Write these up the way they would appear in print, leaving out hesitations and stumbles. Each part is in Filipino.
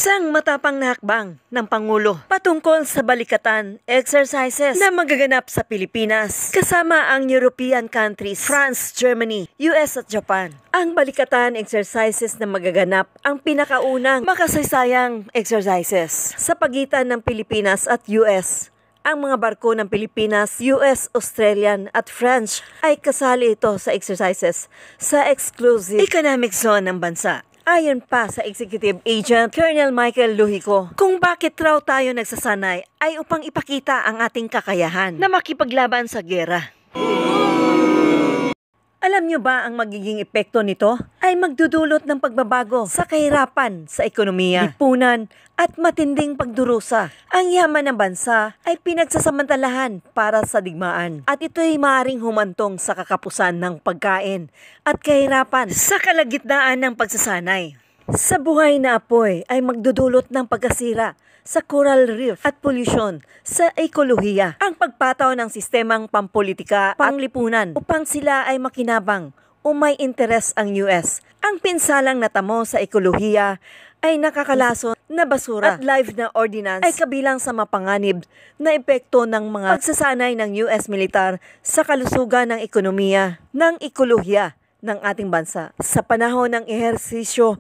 Isang matapang na hakbang ng Pangulo patungkol sa balikatan exercises na magaganap sa Pilipinas kasama ang European countries, France, Germany, US at Japan. Ang balikatan exercises na magaganap ang pinakaunang makasaysayang exercises sa pagitan ng Pilipinas at US. Ang mga barko ng Pilipinas, US, Australian at French ay kasali ito sa exercises sa exclusive economic zone ng bansa. Ayon pa sa Executive Agent Colonel Michael Luhico, kung bakit raw tayo nagsasanay ay upang ipakita ang ating kakayahan na makipaglaban sa giyera. Alam nyo ba ang magiging epekto nito? Ay magdudulot ng pagbabago sa kahirapan sa ekonomiya, lipunan at matinding pagdurusa. Ang yaman ng bansa ay pinagsasamantalahan para sa digmaan at ito'y maaaring humantong sa kakapusan ng pagkain at kahirapan sa kalagitnaan ng pagsasanay. Sa buhay na apoy ay magdudulot ng pagkasira sa coral reef at pollution sa ekolohiya. Ang pagpataw ng sistemang pampolitika, panglipunan upang sila ay makinabang o may interes ang US. Ang pinsalang natamo sa ekolohiya ay nakakalason na basura at live na ordinance ay kabilang sa mapanganib na epekto ng mga pagsasanay ng US militar sa kalusugan ng ekonomiya ng ekolohiya ng ating bansa. Sa panahon ng ehersisyo,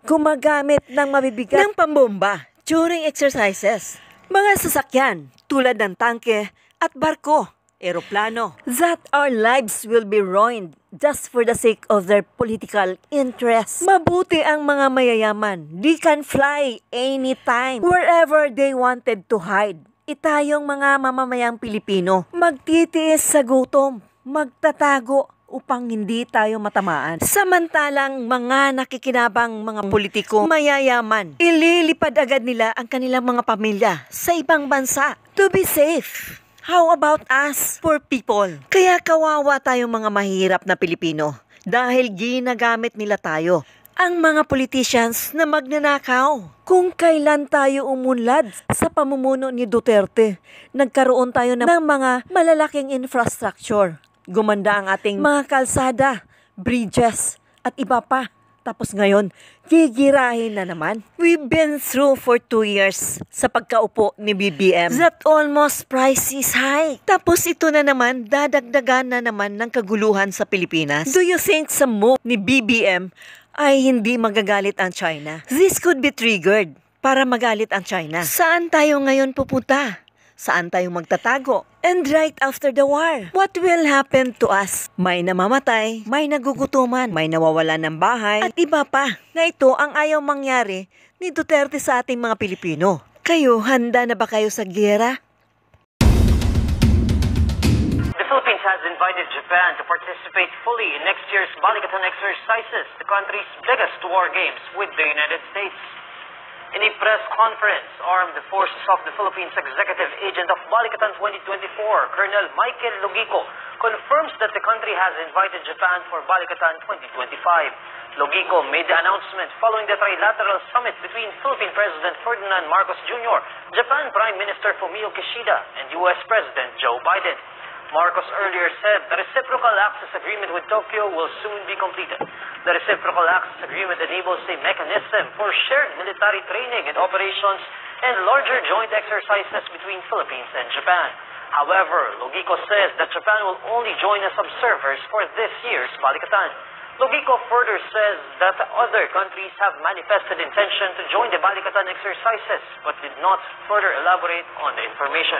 gumagamit ng mabibigat ng pambomba during exercises, mga sasakyan tulad ng tangke at barko, eroplano, that our lives will be ruined just for the sake of their political interests. Mabuti ang mga mayayaman, they can fly anytime, wherever they wanted to hide. Itayong mga mamamayang Pilipino, magtitiis sa gutom, magtatago, upang hindi tayo matamaan. Samantalang mga nakikinabang mga politiko, mayayaman, ililipad agad nila ang kanilang mga pamilya sa ibang bansa to be safe. How about us, poor people? Kaya kawawa tayong mga mahihirap na Pilipino dahil ginagamit nila tayo, ang mga politicians na magnanakaw. Kung kailan tayo umunlad sa pamumuno ni Duterte, nagkaroon tayo ng mga malalaking infrastructure. Gumanda ang ating mga kalsada, bridges, at iba pa. Tapos ngayon, gigirahin na naman. We've been through for 2 years sa pagkaupo ni BBM. That almost price is high. Tapos ito na naman, dadagdagan na naman ng kaguluhan sa Pilipinas. Do you think sa move ni BBM ay hindi magagalit ang China? This could be triggered para magalit ang China. Saan tayo ngayon pupunta? Saan tayo magtatago? And right after the war, what will happen to us? May namamatay, may nagugutuman, may nawawalan ng bahay, at iba pa na ito ang ayaw mangyari ni Duterte sa ating mga Pilipino. Kayo, handa na ba kayo sa giyera? The Philippines has invited Japan to participate fully in next year's Balikatan exercises, the country's biggest war games with the United States. In a press conference, Armed Forces of the Philippines Executive Agent of Balikatan 2024, Colonel Michael Luhico, confirms that the country has invited Japan for Balikatan 2025. Luhico made the announcement following the trilateral summit between Philippine President Ferdinand Marcos Jr., Japan Prime Minister Fumio Kishida, and U.S. President Joe Biden. Marcos earlier said the reciprocal access agreement with Tokyo will soon be completed. The reciprocal access agreement enables a mechanism for shared military training and operations and larger joint exercises between Philippines and Japan. However, Luhico says that Japan will only join as observers for this year's Balikatan. Luhico further says that other countries have manifested intention to join the Balikatan exercises but did not further elaborate on the information.